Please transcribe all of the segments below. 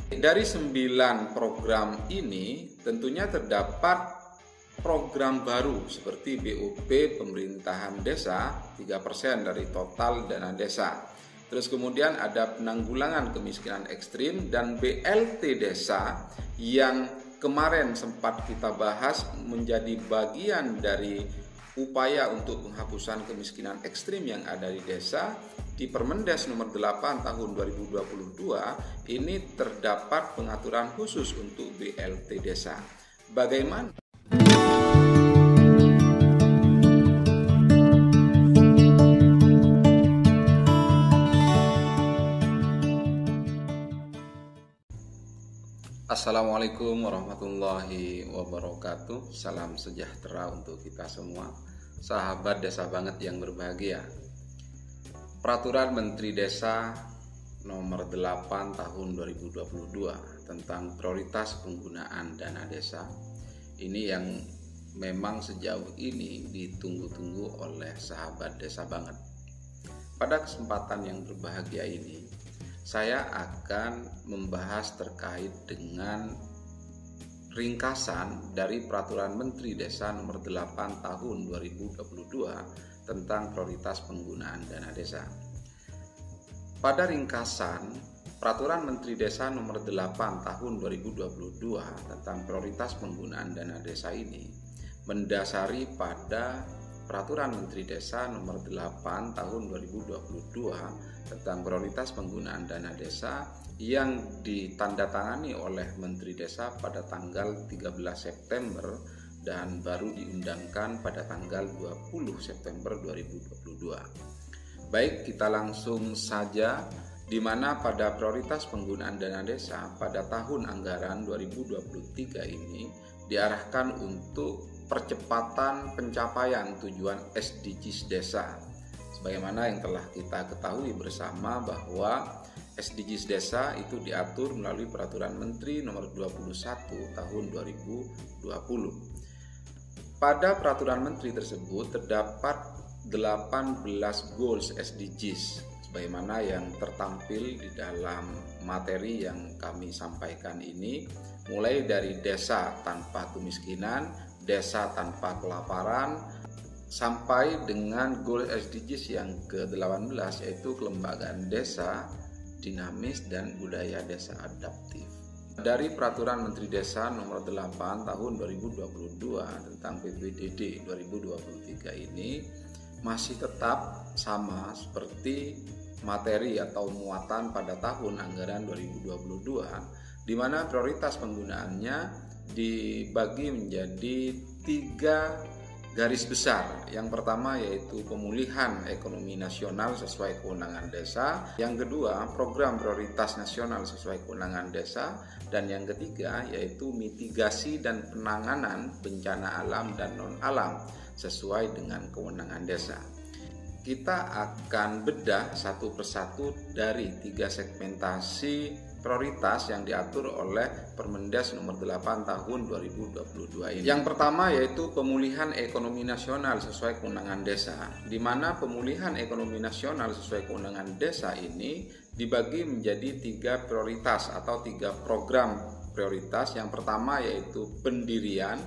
Dari 9 program ini tentunya terdapat program baru seperti BOP pemerintahan desa 3% dari total dana desa. Terus kemudian ada penanggulangan kemiskinan ekstrim dan BLT desa yang kemarin sempat kita bahas menjadi bagian dari upaya untuk penghapusan kemiskinan ekstrim yang ada di desa. Di Permendes nomor 8 tahun 2022 ini terdapat pengaturan khusus untuk BLT desa. Bagaimana? Assalamualaikum warahmatullahi wabarakatuh. Salam sejahtera untuk kita semua, sahabat desa banget yang berbahagia. Peraturan Menteri Desa nomor 8 tahun 2022 tentang prioritas penggunaan dana desa ini yang memang sejauh ini ditunggu-tunggu oleh sahabat desa banget. Pada kesempatan yang berbahagia ini saya akan membahas terkait dengan ringkasan dari Peraturan Menteri Desa nomor 8 tahun 2022 tentang prioritas penggunaan dana desa. Pada ringkasan Peraturan Menteri Desa nomor 8 tahun 2022 tentang prioritas penggunaan dana desa ini mendasari pada Peraturan Menteri Desa nomor 8 tahun 2022 tentang prioritas penggunaan dana desa yang ditandatangani oleh Menteri Desa pada tanggal 13 September dan baru diundangkan pada tanggal 20 September 2022. Baik, kita langsung saja, di mana pada prioritas penggunaan dana desa pada tahun anggaran 2023 ini diarahkan untuk percepatan pencapaian tujuan SDGs desa. Sebagaimana yang telah kita ketahui bersama bahwa SDGs desa itu diatur melalui Peraturan Menteri nomor 21 tahun 2020. Pada Peraturan Menteri tersebut terdapat 18 goals SDGs sebagaimana yang tertampil di dalam materi yang kami sampaikan ini, mulai dari desa tanpa kemiskinan, desa tanpa kelaparan, sampai dengan goal SDGs yang ke-18 yaitu kelembagaan desa dinamis dan budaya desa adaptif. Dari Peraturan Menteri Desa nomor 8 tahun 2022 tentang PPDD 2023 ini masih tetap sama seperti materi atau muatan pada tahun anggaran 2022, di mana prioritas penggunaannya dibagi menjadi 3 garis besar. Yang pertama yaitu pemulihan ekonomi nasional sesuai kewenangan desa, yang kedua program prioritas nasional sesuai kewenangan desa, dan yang ketiga yaitu mitigasi dan penanganan bencana alam dan non-alam sesuai dengan kewenangan desa. Kita akan bedah satu persatu dari 3 segmentasi prioritas yang diatur oleh Permendes nomor 8 tahun 2022 ini. Yang pertama yaitu pemulihan ekonomi nasional sesuai kewenangan desa, di mana pemulihan ekonomi nasional sesuai kewenangan desa ini dibagi menjadi 3 prioritas atau 3 program prioritas. Yang pertama yaitu pendirian,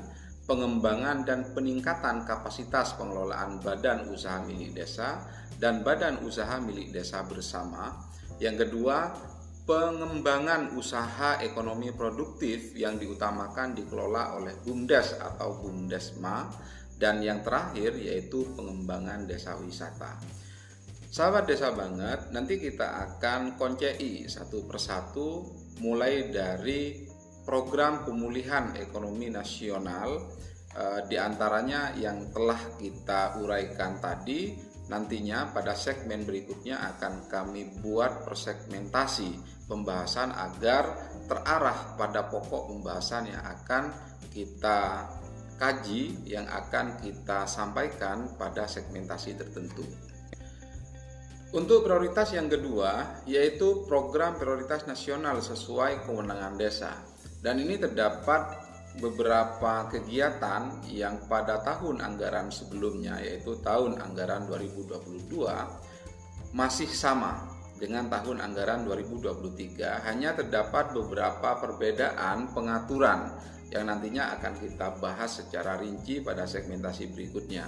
pengembangan dan peningkatan kapasitas pengelolaan badan usaha milik desa dan badan usaha milik desa bersama. Yang kedua, pengembangan usaha ekonomi produktif yang diutamakan dikelola oleh BUMDes atau BUMDesma. Dan yang terakhir yaitu pengembangan desa wisata. Sahabat desa banget, nanti kita akan koncei satu persatu mulai dari program pemulihan ekonomi nasional, di antaranya yang telah kita uraikan tadi. Nantinya pada segmen berikutnya akan kami buat persegmentasi pembahasan agar terarah pada pokok pembahasan yang akan kita kaji, yang akan kita sampaikan pada segmentasi tertentu. Untuk prioritas yang kedua yaitu program prioritas nasional sesuai kewenangan desa. Dan ini terdapat beberapa kegiatan yang pada tahun anggaran sebelumnya yaitu tahun anggaran 2022 masih sama dengan tahun anggaran 2023 hanya terdapat beberapa perbedaan pengaturan yang nantinya akan kita bahas secara rinci pada segmentasi berikutnya.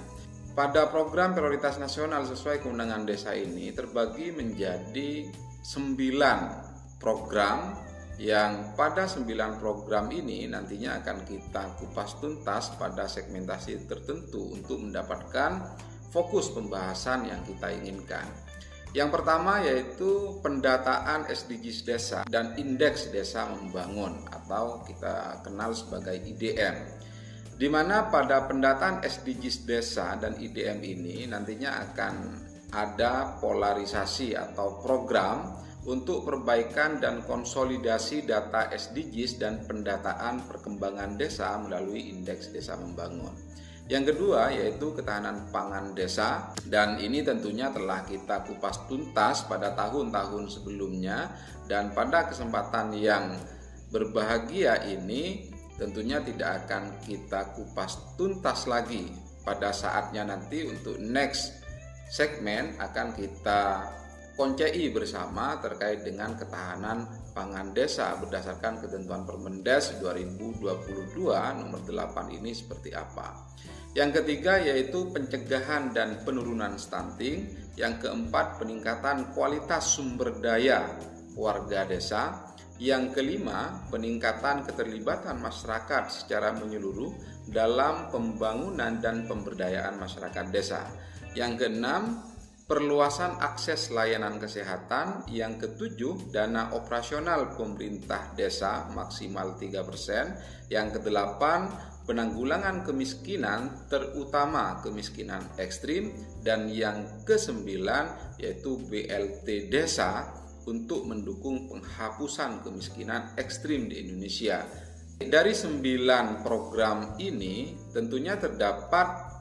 Pada program prioritas nasional sesuai kewenangan desa ini terbagi menjadi 9 program yang pada 9 program ini nantinya akan kita kupas tuntas pada segmentasi tertentu untuk mendapatkan fokus pembahasan yang kita inginkan. Yang pertama yaitu pendataan SDGs desa dan indeks desa membangun atau kita kenal sebagai IDM. Di mana pada pendataan SDGs desa dan IDM ini nantinya akan ada polarisasi atau program untuk perbaikan dan konsolidasi data SDGs dan pendataan perkembangan desa melalui indeks desa membangun. Yang kedua yaitu ketahanan pangan desa, dan ini tentunya telah kita kupas tuntas pada tahun-tahun sebelumnya, dan pada kesempatan yang berbahagia ini tentunya tidak akan kita kupas tuntas lagi. Pada saatnya nanti untuk next segmen akan kita koncei bersama terkait dengan ketahanan pangan desa berdasarkan ketentuan Permendes 2022 nomor 8 ini seperti apa. Yang ketiga yaitu pencegahan dan penurunan stunting. Yang keempat peningkatan kualitas sumber daya warga desa. Yang kelima peningkatan keterlibatan masyarakat secara menyeluruh dalam pembangunan dan pemberdayaan masyarakat desa. Yang keenam perluasan akses layanan kesehatan. Yang ketujuh dana operasional pemerintah desa maksimal 3%. Yang kedelapan penanggulangan kemiskinan terutama kemiskinan ekstrim. Dan yang kesembilan yaitu BLT desa untuk mendukung penghapusan kemiskinan ekstrim di Indonesia. Dari 9 program ini tentunya terdapat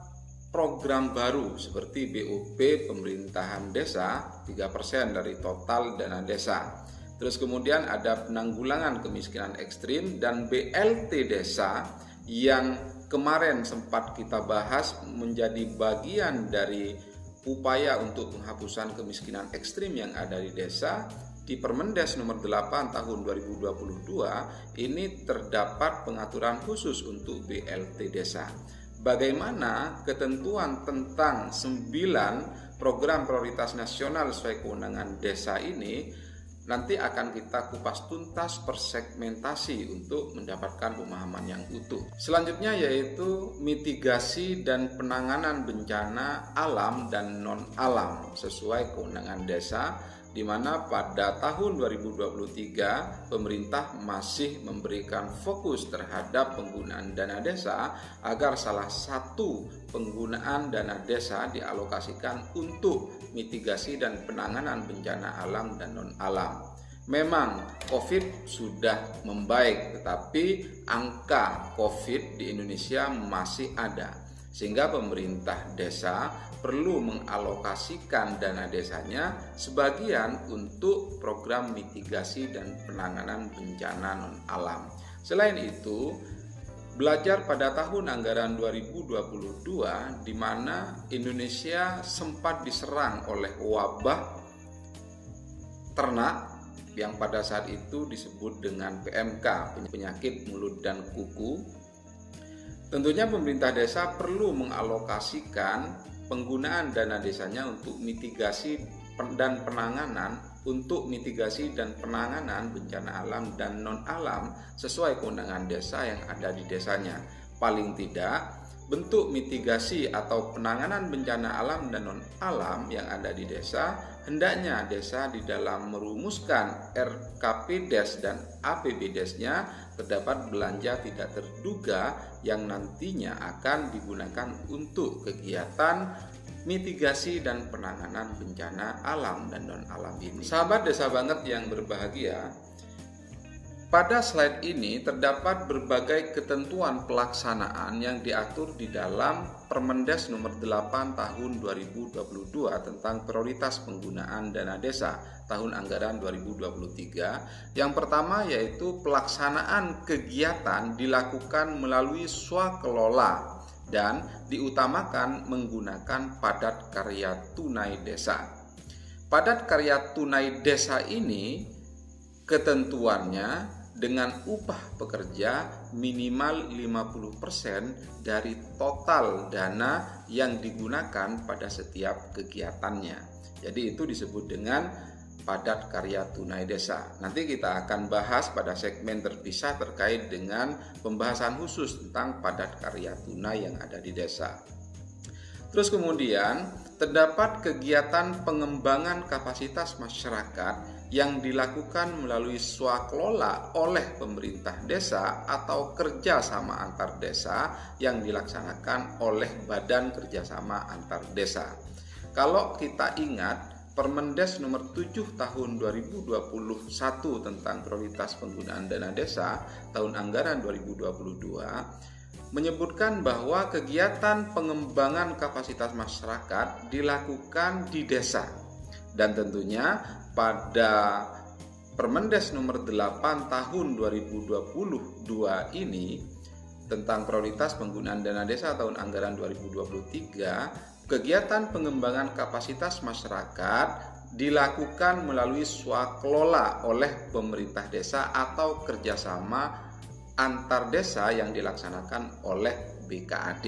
program baru seperti BOP pemerintahan desa 3% dari total dana desa. Terus kemudian ada penanggulangan kemiskinan ekstrim dan BLT desa yang kemarin sempat kita bahas menjadi bagian dari upaya untuk penghapusan kemiskinan ekstrim yang ada di desa. Di Permendes nomor 8 tahun 2022 ini terdapat pengaturan khusus untuk BLT desa. Bagaimana ketentuan tentang 9 program prioritas nasional sesuai kewenangan desa ini nanti akan kita kupas tuntas per segmentasi untuk mendapatkan pemahaman yang utuh. Selanjutnya yaitu mitigasi dan penanganan bencana alam dan non-alam sesuai kewenangan desa, di mana pada tahun 2023 pemerintah masih memberikan fokus terhadap penggunaan dana desa agar salah satu penggunaan dana desa dialokasikan untuk mitigasi dan penanganan bencana alam dan non-alam. Memang COVID sudah membaik, tetapi angka COVID di Indonesia masih ada, sehingga pemerintah desa perlu mengalokasikan dana desanya sebagian untuk program mitigasi dan penanganan bencana non-alam. Selain itu, belajar pada tahun anggaran 2022 di mana Indonesia sempat diserang oleh wabah ternak yang pada saat itu disebut dengan PMK, penyakit mulut dan kuku. Tentunya pemerintah desa perlu mengalokasikan penggunaan dana desanya untuk mitigasi dan penanganan bencana alam dan non-alam sesuai kewenangan desa yang ada di desanya. Paling tidak, bentuk mitigasi atau penanganan bencana alam dan non-alam yang ada di desa, hendaknya desa di dalam merumuskan RKPDes dan APBDes-nya terdapat belanja tidak terduga yang nantinya akan digunakan untuk kegiatan mitigasi dan penanganan bencana alam dan non-alam ini. Sahabat desa banget yang berbahagia, pada slide ini terdapat berbagai ketentuan pelaksanaan yang diatur di dalam Permendes nomor 8 tahun 2022 tentang prioritas penggunaan dana desa tahun anggaran 2023. Yang pertama yaitu pelaksanaan kegiatan dilakukan melalui swakelola dan diutamakan menggunakan padat karya tunai desa. Padat karya tunai desa ini ketentuannya dengan upah pekerja minimal 50% dari total dana yang digunakan pada setiap kegiatannya. Jadi itu disebut dengan padat karya tunai desa. Nanti kita akan bahas pada segmen terpisah terkait dengan pembahasan khusus tentang padat karya tunai yang ada di desa. Terus kemudian terdapat kegiatan pengembangan kapasitas masyarakat yang dilakukan melalui swakelola oleh pemerintah desa atau kerjasama antar desa yang dilaksanakan oleh Badan Kerjasama Antar Desa. Kalau kita ingat Permendes nomor 7 tahun 2021 tentang prioritas penggunaan dana desa tahun anggaran 2022 menyebutkan bahwa kegiatan pengembangan kapasitas masyarakat dilakukan di desa. Dan tentunya pada Permendes nomor 8 tahun 2022 ini tentang prioritas penggunaan dana desa tahun anggaran 2023, kegiatan pengembangan kapasitas masyarakat dilakukan melalui swakelola oleh pemerintah desa atau kerjasama antar desa yang dilaksanakan oleh BKAD.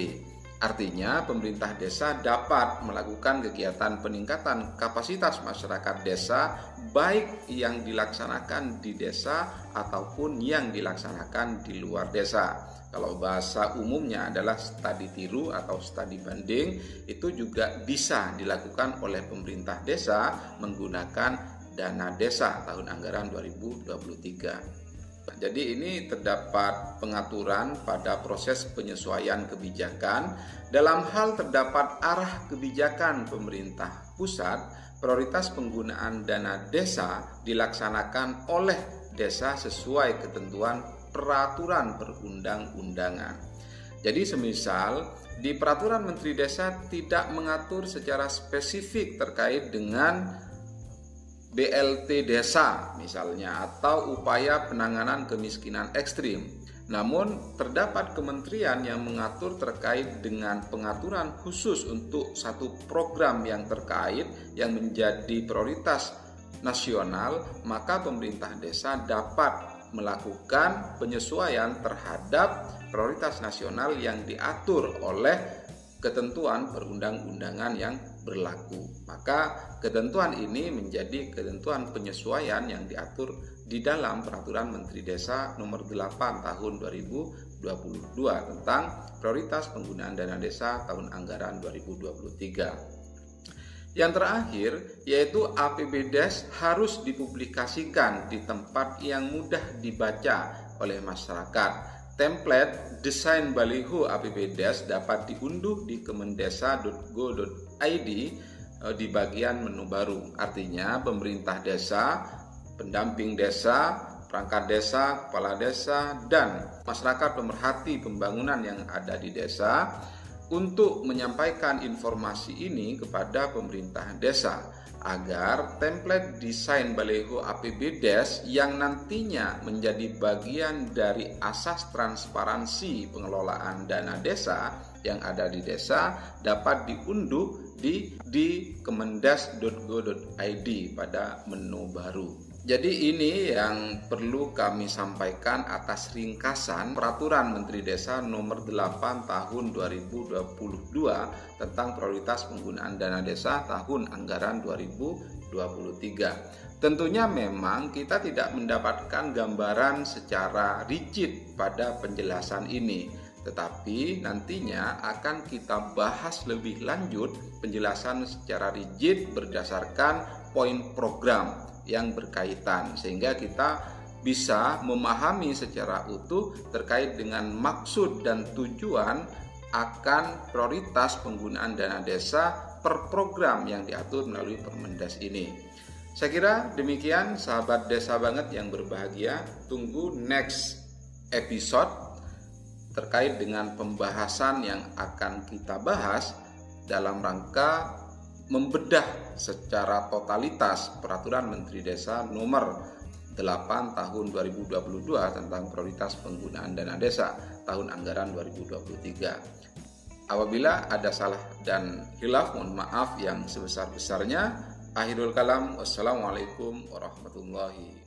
Artinya pemerintah desa dapat melakukan kegiatan peningkatan kapasitas masyarakat desa baik yang dilaksanakan di desa ataupun yang dilaksanakan di luar desa. Kalau bahasa umumnya adalah studi tiru atau studi banding, itu juga bisa dilakukan oleh pemerintah desa menggunakan dana desa tahun anggaran 2023. Jadi ini terdapat pengaturan pada proses penyesuaian kebijakan. Dalam hal terdapat arah kebijakan pemerintah pusat, prioritas penggunaan dana desa dilaksanakan oleh desa sesuai ketentuan peraturan perundang-undangan. Jadi semisal di peraturan Menteri Desa tidak mengatur secara spesifik terkait dengan BLT desa misalnya atau upaya penanganan kemiskinan ekstrim. Namun terdapat kementerian yang mengatur terkait dengan pengaturan khusus untuk satu program yang terkait yang menjadi prioritas nasional, maka pemerintah desa dapat melakukan penyesuaian terhadap prioritas nasional yang diatur oleh ketentuan perundang-undangan yang berlaku. Maka ketentuan ini menjadi ketentuan penyesuaian yang diatur di dalam Peraturan Menteri Desa nomor 8 tahun 2022 tentang prioritas penggunaan dana desa tahun anggaran 2023. Yang terakhir yaitu APBDes harus dipublikasikan di tempat yang mudah dibaca oleh masyarakat. Template desain baliho APBDes dapat diunduh di kemendesa.go.id di bagian menu baru. Artinya pemerintah desa, pendamping desa, perangkat desa, kepala desa, dan masyarakat pemerhati pembangunan yang ada di desa untuk menyampaikan informasi ini kepada pemerintah desa agar template desain baliho APBDes yang nantinya menjadi bagian dari asas transparansi pengelolaan dana desa yang ada di desa dapat diunduh di kemendes.go.id pada menu baru. Jadi ini yang perlu kami sampaikan atas ringkasan Peraturan Menteri Desa nomor 8 tahun 2022 tentang prioritas penggunaan dana desa tahun anggaran 2023. Tentunya memang kita tidak mendapatkan gambaran secara rigid pada penjelasan ini, tetapi nantinya akan kita bahas lebih lanjut penjelasan secara rigid berdasarkan poin program yang berkaitan sehingga kita bisa memahami secara utuh terkait dengan maksud dan tujuan akan prioritas penggunaan dana desa per program yang diatur melalui Permendes ini. Saya kira demikian sahabat desa banget yang berbahagia. Tunggu next episode terkait dengan pembahasan yang akan kita bahas dalam rangka membedah secara totalitas Peraturan Menteri Desa nomor 8 tahun 2022 tentang prioritas penggunaan dana desa tahun anggaran 2023. Apabila ada salah dan khilaf, mohon maaf yang sebesar-besarnya. Akhirul kalam, wassalamualaikum warahmatullahi